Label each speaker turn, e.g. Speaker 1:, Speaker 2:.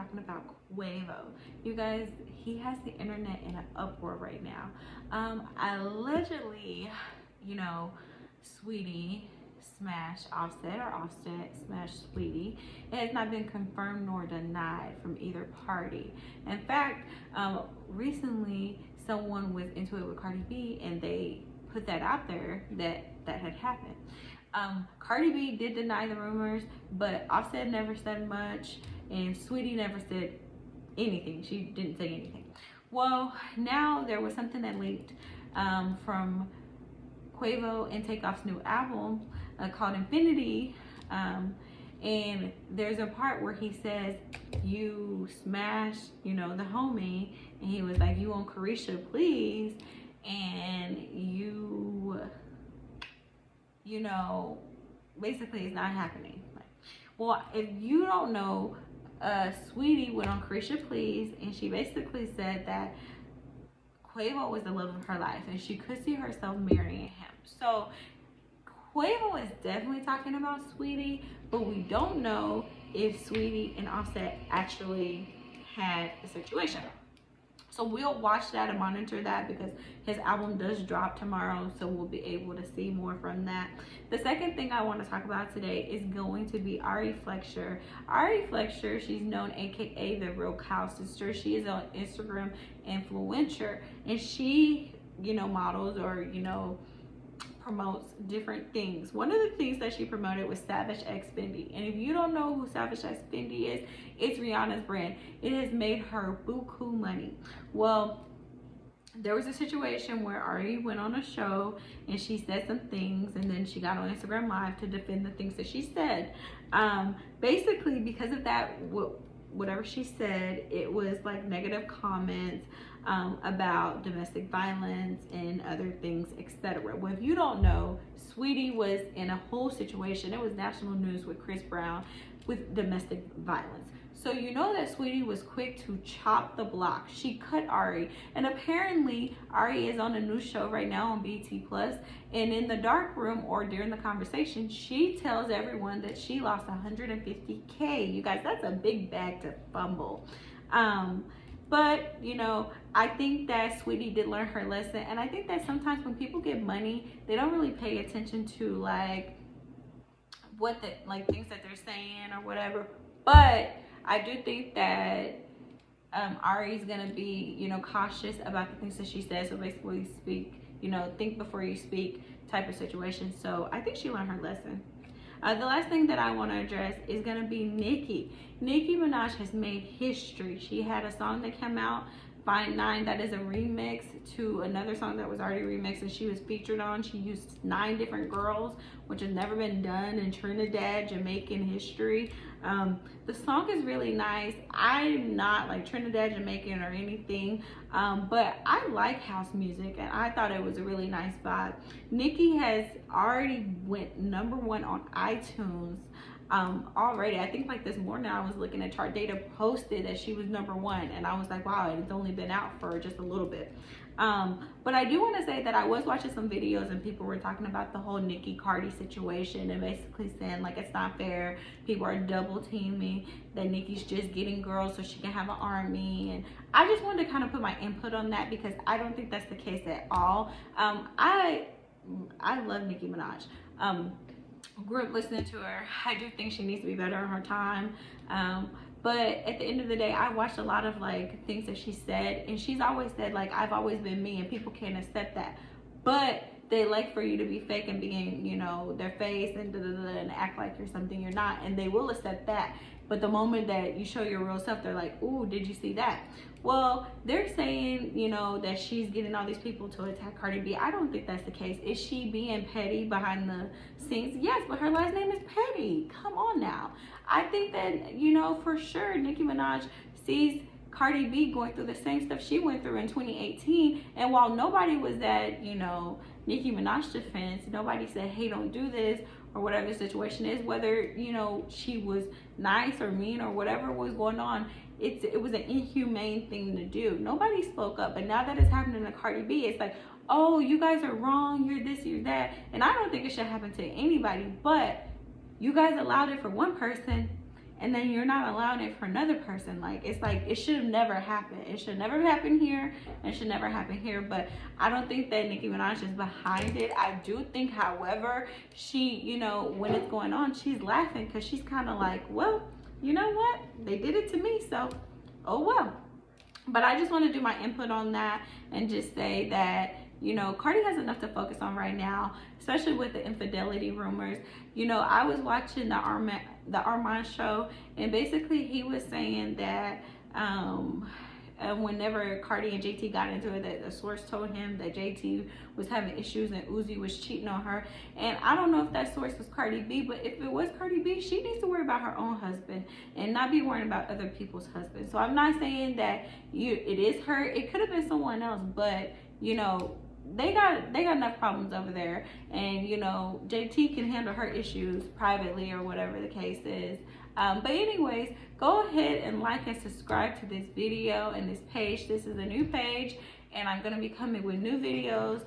Speaker 1: talking about Quavo. You guys, he has the internet in an uproar right now. Allegedly, you know, Saweetie smashed Offset, or Offset smashed Saweetie. It has not been confirmed nor denied from either party. In fact, recently someone was into it with Cardi B, and they put that out there that that had happened. Cardi B did deny the rumors, but Offset never said much, and Saweetie never said anything. She didn't say anything. Well, now there was something that leaked from Quavo and Takeoff's new album called Infinity. And there's a part where he says, "You smashed, you know, the homie," and he was like, "You on Carisha, please," and you know, basically it's not happening. Well, if you don't know, Saweetie went on Carisha Please, and she basically said that Quavo was the love of her life, and she could see herself marrying him. So Quavo is definitely talking about Saweetie, but we don't know if Saweetie and Offset actually had a situation. So we'll watch that and monitor that, because his album does drop tomorrow, so we'll be able to see more from that. The second thing I want to talk about today is going to be Ari Flexer. Ari Flexer, she's known aka the Real Cow Sister. She is an Instagram influencer, and she, you know, models, or, you know, promotes different things. One of the things that she promoted was Savage X Fendi. And if you don't know who Savage X Fendi is, it's Rihanna's brand. It has made her buku money. Well, there was a situation where Ari went on a show and she said some things, and then she got on Instagram Live to defend the things that she said. Basically, because of that, whatever she said, it was like negative comments about domestic violence and other things, etc. Well, if you don't know, Saweetie was in a whole situation. It was national news with Chris Brown with domestic violence. So you know that Saweetie was quick to chop the block. She cut Ari, and apparently Ari is on a new show right now on BT Plus. And in the dark room, or during the conversation, she tells everyone that she lost 150K. You guys, that's a big bag to fumble. But, you know, I think that Saweetie did learn her lesson. And I think that sometimes when people get money, they don't really pay attention to, like, what the, like, things that they're saying or whatever. But I do think that Ari's going to be, you know, cautious about the things that she says. So basically speak, you know, think before you speak type of situation. So I think she learned her lesson. The last thing that I want to address is going to be Nicki. Nicki Minaj has made history. She had a song that came out, Fine 9, that is a remix to another song that was already remixed, and she was featured on. She used 9 different girls, which has never been done in Trinidad, Jamaican history. The song is really nice. I'm not like Trinidad, Jamaican or anything, but I like house music, and I thought it was a really nice vibe. Nicki has already went #1 on iTunes already. I think like this morning I was looking at chart data, posted that she was #1, and I was like, wow, it's only been out for just a little bit. But I do want to say that I was watching some videos, and people were talking about the whole Nicki Cardi situation, and basically saying like it's not fair. People are double teaming that Nicki's just getting girls so she can have an army, and I just wanted to kind of put my input on that, because I don't think that's the case at all. I love Nicki Minaj. Grew up listening to her. I do think she needs to be better in her time. But at the end of the day, I watched a lot of like things that she said, and she's always said like, I've always been me, and people can't accept that. But they like for you to be fake and being, you know, their face and and act like you're something you're not, and they will accept that. But the moment that you show your real self, they're like, ooh, did you see that? Well, they're saying, you know, that she's getting all these people to attack Cardi B. I don't think that's the case. Is she being petty behind the scenes? Yes, but her last name is Petty. Come on now. I think that, you know, for sure, Nicki Minaj sees Cardi B going through the same stuff she went through in 2018. And while nobody was at, you know, Nicki Minaj's defense, nobody said, hey, don't do this, or whatever the situation is, whether, you know, she was nice or mean or whatever was going on, it was an inhumane thing to do. Nobody spoke up. But now that it's happening to Cardi B, it's like, oh, you guys are wrong, you're this, you're that. And I don't think it should happen to anybody, but you guys allowed it for one person, and then you're not allowing it for another person. Like, it's like it should have never happened. It should never happen here, and it should never happen here. But I don't think that Nicki Minaj is behind it. I do think, however, she, you know, when it's going on, she's laughing because she's kind of like, well, you know what, they did it to me, so oh well. But I just want to do my input on that and just say that, you know, Cardi has enough to focus on right now, especially with the infidelity rumors. You know, I was watching the Armand show, and basically he was saying that whenever Cardi and JT got into it, that the source told him that JT was having issues and Uzi was cheating on her. And I don't know if that source was Cardi B, but if it was Cardi B, she needs to worry about her own husband and not be worrying about other people's husbands. So I'm not saying that it is her. It could have been someone else, but you know, they got enough problems over there, and you know, JT can handle her issues privately or whatever the case is. But anyways, go ahead and like and subscribe to this video and this page. This is a new page, and I'm going to be coming with new videos